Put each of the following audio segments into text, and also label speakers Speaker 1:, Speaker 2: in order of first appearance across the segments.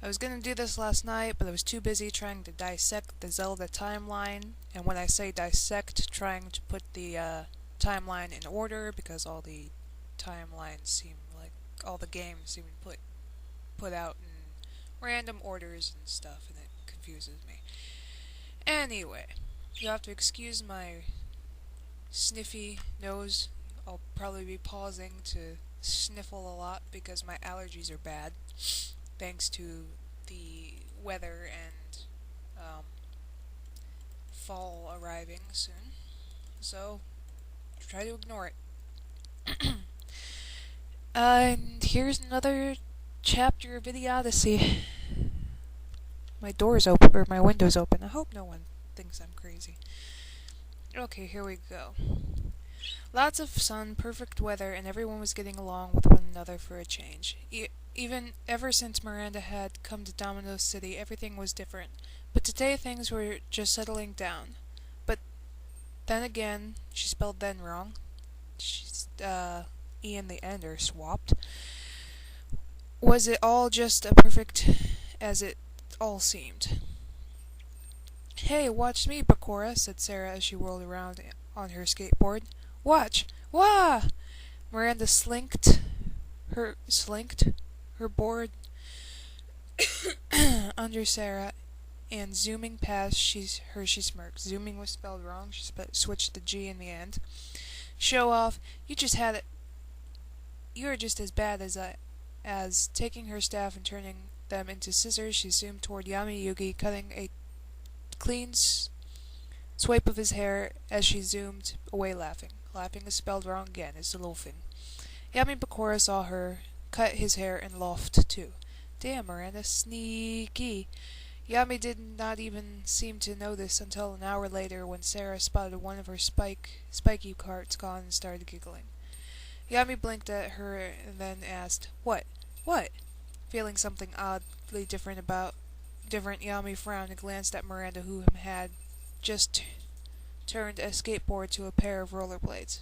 Speaker 1: I was gonna do this last night, but I was too busy trying to dissect the Zelda timeline, and when I say dissect, trying to put the timeline in order because all the timelines seem like all the games seem to put out in random orders and stuff, and it confuses me. Anyway, you'll have to excuse my sniffy nose. I'll probably be pausing to sniffle a lot because my allergies are bad, thanks to the weather and fall arriving soon. So, try to ignore it. And here's another chapter of the Odyssey. My door's open, or my window's open. I hope no one thinks I'm crazy. Okay, here we go. Lots of sun, perfect weather, and everyone was getting along with one another for a change. Even ever since Miranda had come to Domino City, everything was different. But today things were just settling down. But then again, she spelled then wrong. She's, E and the N are swapped. Was it all just as perfect as it all seemed? Hey, watch me, Bakura, said Sarah as she whirled around on her skateboard. Watch! Wah! Miranda slinked her board under Sarah, and zooming past, she smirked. Zooming was spelled wrong. She switched the G in the end. Show off! You just had it. You are just as bad as taking her staff and turning them into scissors. She zoomed toward Yami Yugi, cutting a clean swipe of his hair as she zoomed away, laughing. Laughing is spelled wrong again. It's the loafing. Yami Bakura saw her cut his hair and laughed too. Damn, Miranda, sneaky. Yami did not even seem to notice until an hour later when Sarah spotted one of her spiky parts gone and started giggling. Yami blinked at her and then asked, What? What? Feeling something oddly different, Yami frowned and glanced at Miranda, who had just turned a skateboard to a pair of rollerblades.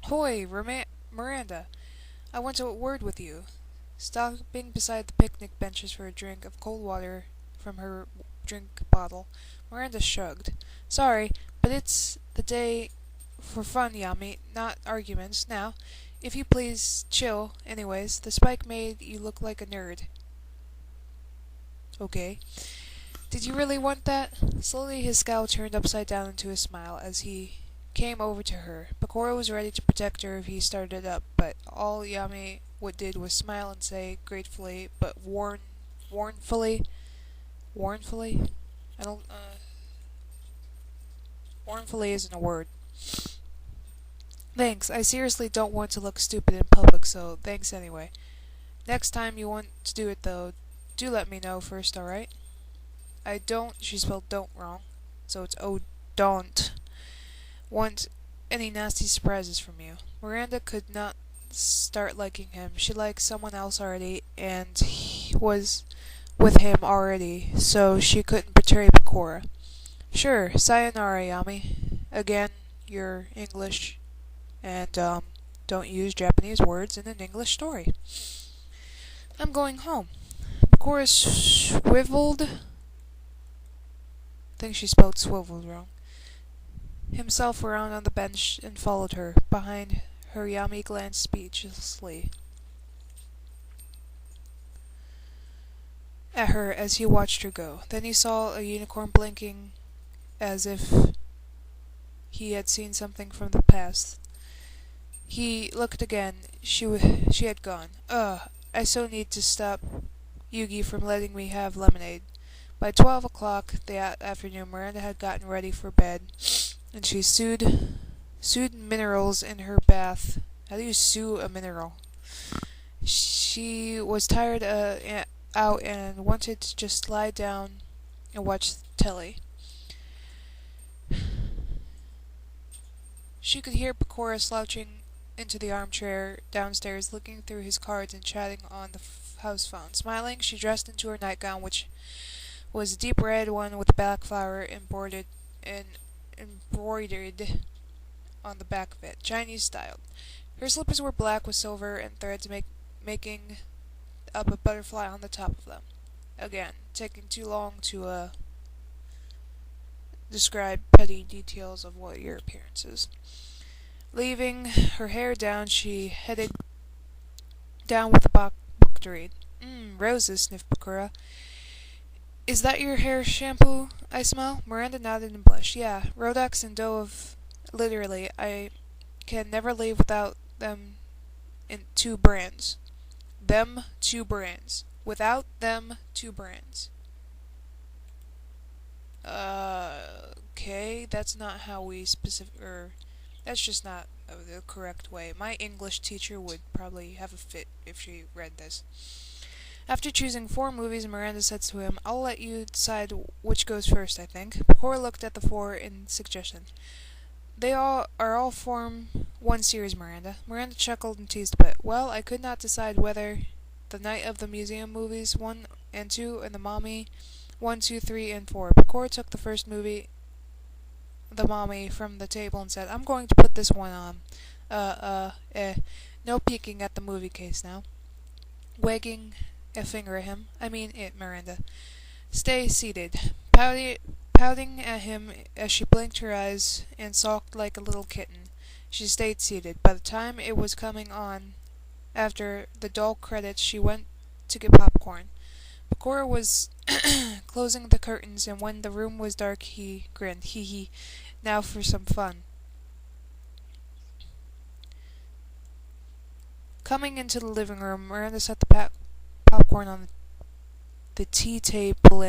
Speaker 1: Hoy, Miranda! I want a word with you. Stopping beside the picnic benches for a drink of cold water from her drink bottle, Miranda shrugged. Sorry, but it's the day for fun, Yami, not arguments. Now, if you please, chill. Anyways, the spike made you look like a nerd. Okay. Did you really want that? Slowly his scowl turned upside down into a smile as he came over to her. Bakura was ready to protect her if he started up, but all Yami did was smile and say gratefully, but warnfully, I don't, warnfully isn't a word. Thanks, I seriously don't want to look stupid in public, so thanks anyway. Next time you want to do it though, do let me know first, alright? I don't, she spelled don't wrong, so it's oh don't, want any nasty surprises from you. Miranda could not start liking him. She liked someone else already, and he was with him already, so she couldn't betray Bakura. Sure, sayonara, Yami. Again, you're English, and, don't use Japanese words in an English story. I'm going home. Bakura swiveled, think she spelled swiveled wrong, himself around on the bench and followed her. Behind her, Yami glanced speechlessly at her as he watched her go. Then he saw a unicorn blinking as if he had seen something from the past. He looked again. She had gone. Ugh, I so need to stop Yugi from letting me have lemonade. By 12 o'clock that afternoon, Miranda had gotten ready for bed, and she sewed minerals in her bath. How do you sew a mineral? She was tired out and wanted to just lie down and watch telly. She could hear Bakura slouching into the armchair downstairs, looking through his cards and chatting on the house phone. Smiling, she dressed into her nightgown, which was a deep red one with a black flower embroidered on the back of it, Chinese style. Her slippers were black with silver and threads making up a butterfly on the top of them. Again, taking too long to describe petty details of what your appearance is. Leaving her hair down, she headed down with a book to read. Roses, sniffed Bakura. Is that your hair shampoo I smell? Miranda nodded and blushed. Yeah, Rodex and Dove. Literally, I can never leave without them in two brands. Them two brands. Without them two brands. Okay, that's not how we that's just not the correct way. My English teacher would probably have a fit if she read this. After choosing 4 movies, Miranda said to him, I'll let you decide which goes first, I think. Cora looked at the 4 in suggestion. They all form one series, Miranda. Miranda chuckled and teased a bit. Well, I could not decide whether the Night of the Museum movies 1 and 2 and the Mommy 1, 2, 3, and 4. Cora took the first movie, the Mommy, from the table and said, I'm going to put this one on. No peeking at the movie case now. Wagging a finger at him. I mean it, Miranda. Stay seated. Pouting at him as she blinked her eyes and sulked like a little kitten. She stayed seated. By the time it was coming on, after the dull credits, she went to get popcorn. Bakura was closing the curtains, and when the room was dark, he grinned. Hee hee. Now for some fun. Coming into the living room, Miranda set the popcorn on the tea table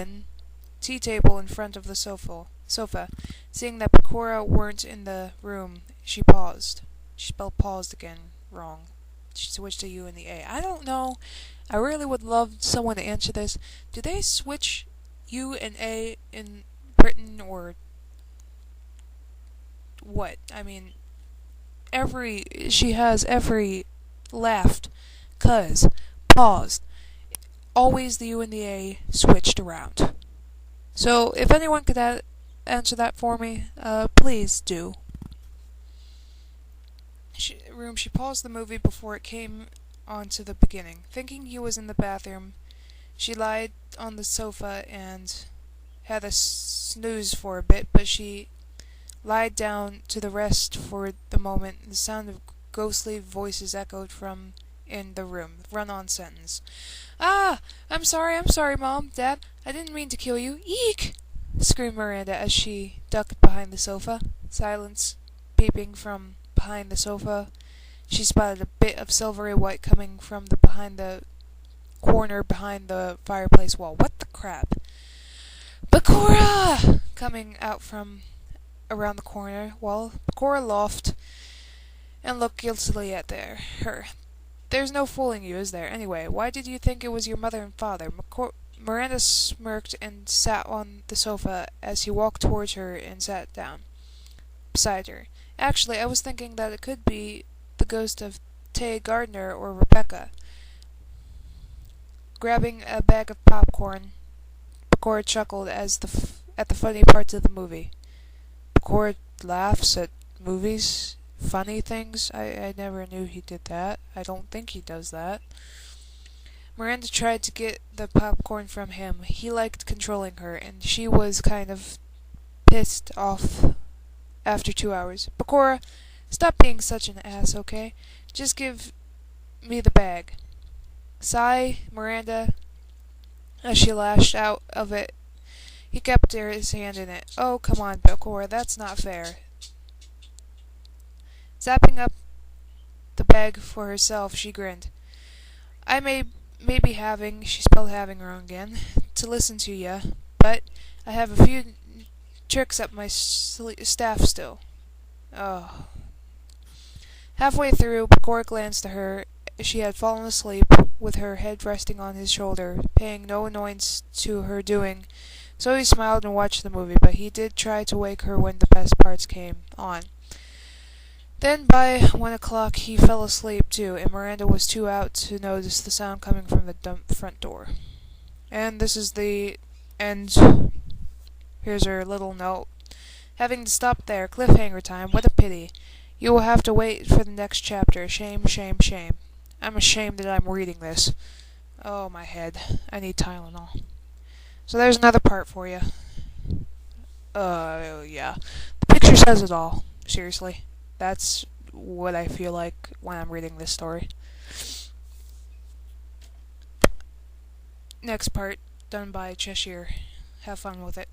Speaker 1: in front of the sofa. Seeing that Bakura weren't in the room, she paused. She spelled paused again wrong. She switched the U and the A. I don't know. I really would love someone to answer this. Do they switch U and A in Britain or what? I mean, she has every laughed, cuz, paused. Always the U and the A switched around. So, if anyone could answer that for me, please do. She paused the movie before it came on to the beginning. Thinking he was in the bathroom, she lied on the sofa and had a snooze for a bit, but she lied down to the rest for the moment. The sound of ghostly voices echoed from in the room. Run-on sentence. Ah! I'm sorry, Mom, Dad. I didn't mean to kill you. Eek! Screamed Miranda as she ducked behind the sofa. Silence peeping from behind the sofa. She spotted a bit of silvery white coming from behind the corner behind the fireplace wall. What the crap? Bakura! Coming out from around the corner wall. Bakura laughed and looked guiltily at her. There's no fooling you, is there? Anyway, why did you think it was your mother and father? Miranda smirked and sat on the sofa as he walked towards her and sat down beside her. Actually, I was thinking that it could be the ghost of Tay Gardner or Rebecca. Grabbing a bag of popcorn, Bakura chuckled at the funny parts of the movie. Bakura laughs at movies, funny things. I never knew he did that. I don't think he does that. Miranda tried to get the popcorn from him. He liked controlling her, and she was kind of pissed off after 2 hours. Bakura, stop being such an ass, okay? Just give me the bag. Sigh, Miranda, as she lashed out of it. He kept his hand in it. Oh, come on, Bakura, that's not fair. Zapping up the bag for herself, she grinned. I may be having, she spelled having wrong again, to listen to ya, but I have a few tricks up my staff still. Oh. Halfway through, Bakura glanced at her. She had fallen asleep, with her head resting on his shoulder, paying no annoyance to her doing, so he smiled and watched the movie, but he did try to wake her when the best parts came on. Then by 1 o'clock he fell asleep too, and Miranda was too out to notice the sound coming from the front door. And this is the end. Here's her little note. Having to stop there. Cliffhanger time. What a pity. You will have to wait for the next chapter. Shame, shame, shame. I'm ashamed that I'm reading this. Oh, my head. I need Tylenol. So there's another part for you. Yeah. The picture says it all. Seriously. That's what I feel like when I'm reading this story. Next part, done by Cheshire. Have fun with it.